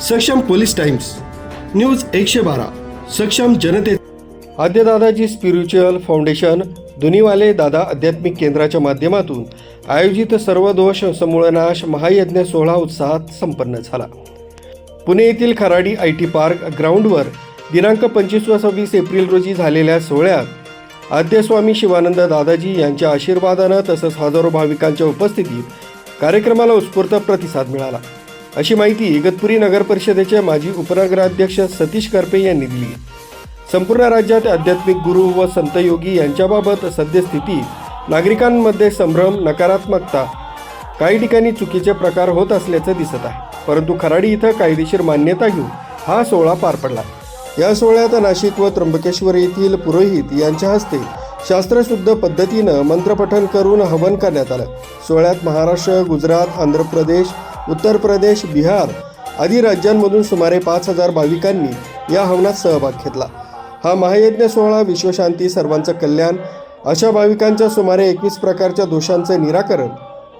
सक्षम police times news 112 सक्षम जनते। आद्य दादाजी स्पिरिच्युअल फाउंडेशन दुनिवाले दादा आध्यात्मिक केंद्राच्या माध्यमातून आयोजित सर्व दोष समूळनाश महायज्ञ सोहळा उत्साहात संपन्न झाला। पुणे येथील खराडी IT पार्क ग्राउंडवर दिनांक 25 व 26 एप्रिल रोजी झालेल्या सोहळ्यात आद्य स्वामी शिवानंद दादाजी यांच्या आशीर्वादाने तसंच हजारो भाविकांच्या उपस्थितीत कार्यक्रमाला उत्स्फूर्त प्रतिसाद मिळाला, अशी माहिती इगतपुरी नगर परिषदेचे माजी उपनगराध्यक्ष सतीश करपे यांनी दिली। संपूर्ण राज्यात आध्यात्मिक गुरु व संत योगी यांच्याबाबत सद्यस्थितीत नागरिकांमध्ये संभ्रम, नकारात्मकता, काही ठिकाणी चुकीचे प्रकार होत असल्याचे दिसत आहे। परंतु खराडी इथं कायदेशीर मान्यता घेऊन हा सोहळा पार पडला। या सोहळ्यात नाशिक व त्र्यंबकेश्वर येथील पुरोहित यांच्या हस्ते शास्त्रशुद्ध पद्धतीनं मंत्रपठण करून हवन करण्यात आलं। सोहळ्यात महाराष्ट्र, गुजरात, आंध्र प्रदेश, उत्तर प्रदेश, बिहार आदी राज्यांमधून सुमारे 5000 भाविकांनी या हवनात सहभाग घेतला। हा महायज्ञ सोहळा विश्वशांती, सर्वांचं कल्याण अशा भाविकांच्या सुमारे 21 प्रकारच्या दोषांचे निराकरण,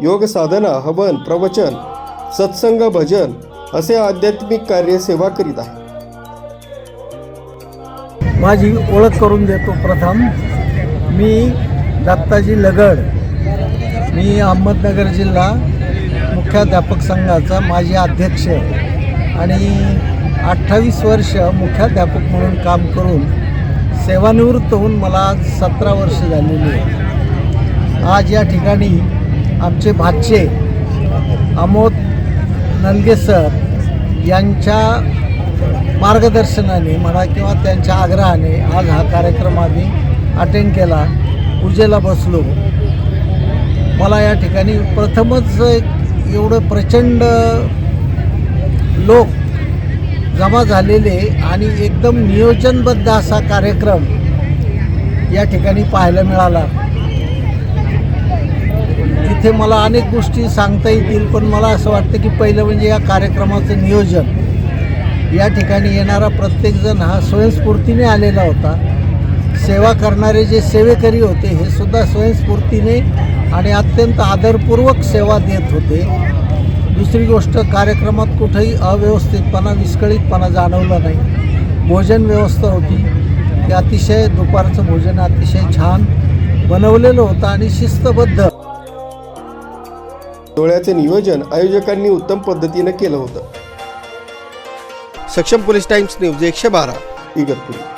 योग साधना, हवन, प्रवचन, सत्संग, भजन असे आध्यात्मिक कार्य सेवा करीत आहे। माझी ओळख करून देतो। प्रथम मी दत्ताजी लगड, मी अहमदनगर जिल्हा मुख्याध्यापक संघाचा माजी अध्यक्ष आणि 28 वर्ष मुख्याध्यापक म्हणून काम करून सेवानिवृत्त होऊन मला आज 17 वर्ष झालेली आहे। आज या ठिकाणी आमचे भाचे अमोद नलगे सर यांच्या मार्गदर्शनाने म्हणा किंवा त्यांच्या आग्रहाने आज हा कार्यक्रम आम्ही अटेंड केला, पूजेला बसलो। मला या ठिकाणी प्रथमच एवढं प्रचंड लोक जमा झालेले आणि एकदम नियोजनबद्ध असा कार्यक्रम या ठिकाणी पाहायला मिळाला। इथे मला अनेक गोष्टी सांगता येतील, पण मला असं वाटतं की पहिलं म्हणजे या कार्यक्रमाचं नियोजन। या ठिकाणी येणारा प्रत्येकजण हा स्वयंस्फूर्तीने आलेला होता। सेवा करणारे जे सेवेकरी होते हे सुद्धा स्वयंस्फूर्तीने आणि अत्यंत आदरपूर्वक सेवा देत होते। दुसरी गोष्ट, कार्यक्रमात कुठेही अव्यवस्थितपणा, विस्कळीतपणा जाणवला नाही। भोजन व्यवस्था होती, ते अतिशय दुपारचं भोजन अतिशय छान बनवलेलं होतं आणि शिस्तबद्ध। सोहळ्याचे नियोजन आयोजकांनी उत्तम पद्धतीने केलं होतं। सक्षम पोलीस टाइम्स न्यूज 112 इगतपुरी।